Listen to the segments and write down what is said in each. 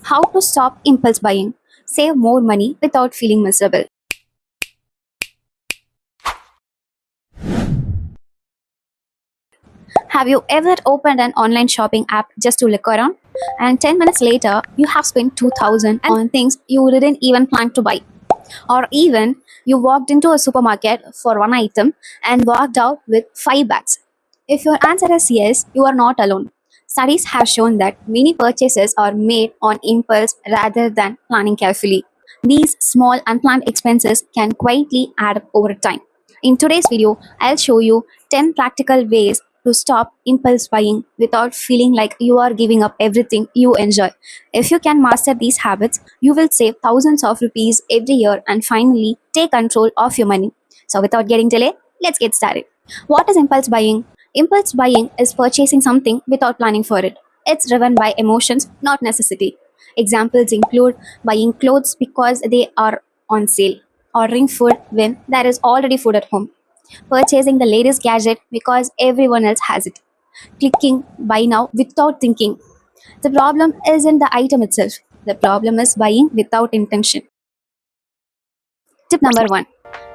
How to stop impulse buying. Save more money without feeling miserable. Have you ever opened an online shopping app just to look around? And 10 minutes later, you have spent 2000 on things you didn't even plan to buy. Or even you walked into a supermarket for one item and walked out with 5 bags. If your answer is yes, you are not alone. Studies have shown that many purchases are made on impulse rather than planning carefully. These small unplanned expenses can quietly add up over time. In today's video, I'll show you 10 practical ways to stop impulse buying without feeling like you are giving up everything you enjoy. If you can master these habits, you will save thousands of rupees every year and finally take control of your money. So, without getting delayed, let's get started. What is impulse buying? Impulse buying is purchasing something without planning for it. It's driven by emotions, not necessity. Examples include buying clothes because they are on sale, ordering food when there is already food at home, purchasing the latest gadget because everyone else has it, clicking buy now without thinking. The problem isn't the item itself, the problem is buying without intention. Tip number one,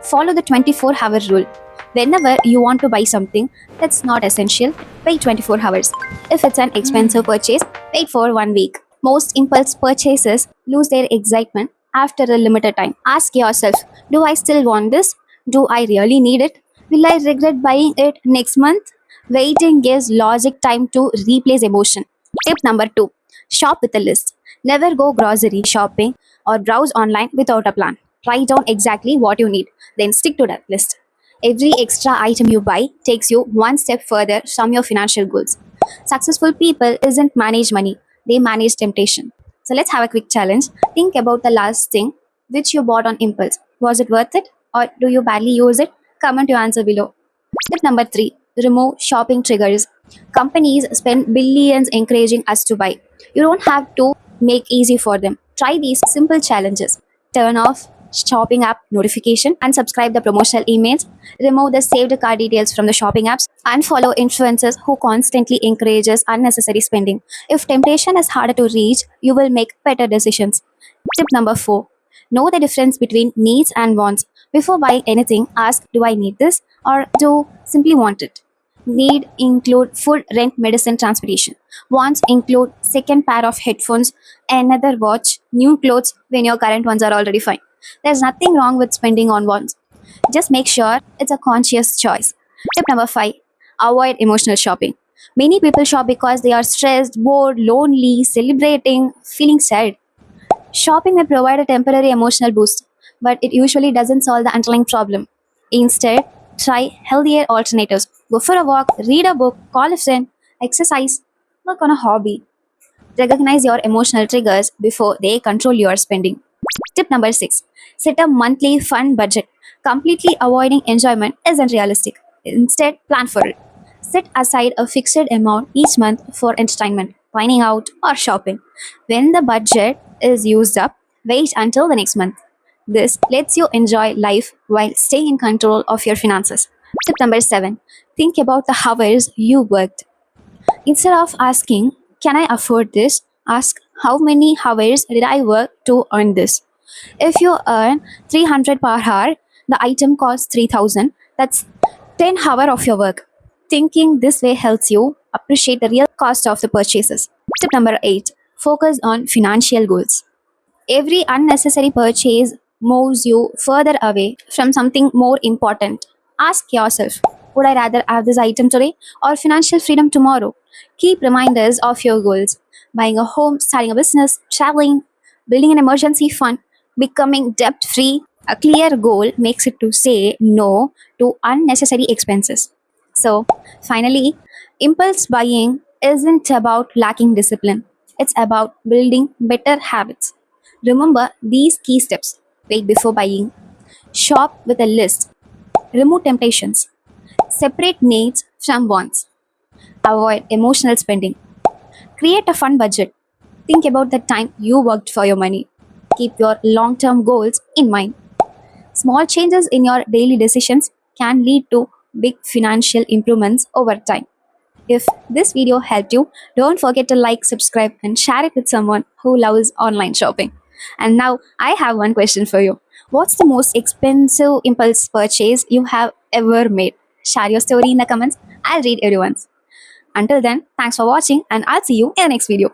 follow the 24-hour rule. Whenever you want to buy something that's not essential, wait 24 hours. If it's an expensive purchase, wait for 1 week. Most impulse purchases lose their excitement after a limited time. Ask yourself, do I still want this? Do I really need it? Will I regret buying it next month? Waiting gives logic time to replace emotion. Tip number two, shop with a list. Never go grocery shopping or browse online without a plan. Write down exactly what you need, then stick to that list. Every extra item you buy takes you one step further from your financial goals. Successful people isn't manage money, they manage temptation. So let's have a quick challenge. Think about the last thing which you bought on impulse. Was it worth it or do you badly use it? Comment your answer below. Tip number three, remove shopping triggers. Companies spend billions encouraging us to buy. You don't have to make easy for them. Try these simple challenges. Turn off shopping app notification, unsubscribe the promotional emails, remove the saved card details from the shopping apps, unfollow influencers who constantly encourages unnecessary spending. If temptation is harder to reach, you will make better decisions. Tip number four, know the difference between needs and wants. Before buying anything, ask, do I need this or do simply want it? Need include food, rent, medicine, transportation. Wants include second pair of headphones, another watch, new clothes when your current ones are already fine. There's nothing wrong with spending on wants. Just make sure it's a conscious choice. Tip number five, avoid emotional shopping. Many people shop because they are stressed, bored, lonely, celebrating, feeling sad. Shopping may provide a temporary emotional boost, but it usually doesn't solve the underlying problem. Instead, try healthier alternatives. Go for a walk, read a book, call a friend, exercise, work on a hobby. Recognize your emotional triggers before they control your spending. Tip number six, set a monthly fund budget. Completely avoiding enjoyment isn't realistic. Instead, plan for it. Set aside a fixed amount each month for entertainment, dining out, or shopping. When the budget is used up, wait until the next month. This lets you enjoy life while staying in control of your finances. Tip number seven, think about the hours you worked. Instead of asking, can I afford this? Ask, how many hours did I work to earn this? If you earn 300 per hour, the item costs 3000. That's 10 hours of your work. Thinking this way helps you appreciate the real cost of the purchases. Tip number 8, focus on financial goals. Every unnecessary purchase moves you further away from something more important. Ask yourself, would I rather have this item today or financial freedom tomorrow? Keep reminders of your goals. Buying a home, starting a business, traveling, building an emergency fund, becoming debt free. A clear goal makes it to say no to unnecessary expenses. So, finally, impulse buying isn't about lacking discipline, it's about building better habits. Remember these key steps. Wait before buying. Shop with a list. Remove temptations. Separate needs from wants. Avoid emotional spending. Create a fun budget. Think about the time you worked for your money. Keep your long term goals in mind. Small changes in your daily decisions can lead to big financial improvements over time. If this video helped you, don't forget to like, subscribe, and share it with someone who loves online shopping. And now I have one question for you. What's the most expensive impulse purchase you have ever made? Share your story in the comments. I'll read everyone's. Until then, thanks for watching, and I'll see you in the next video.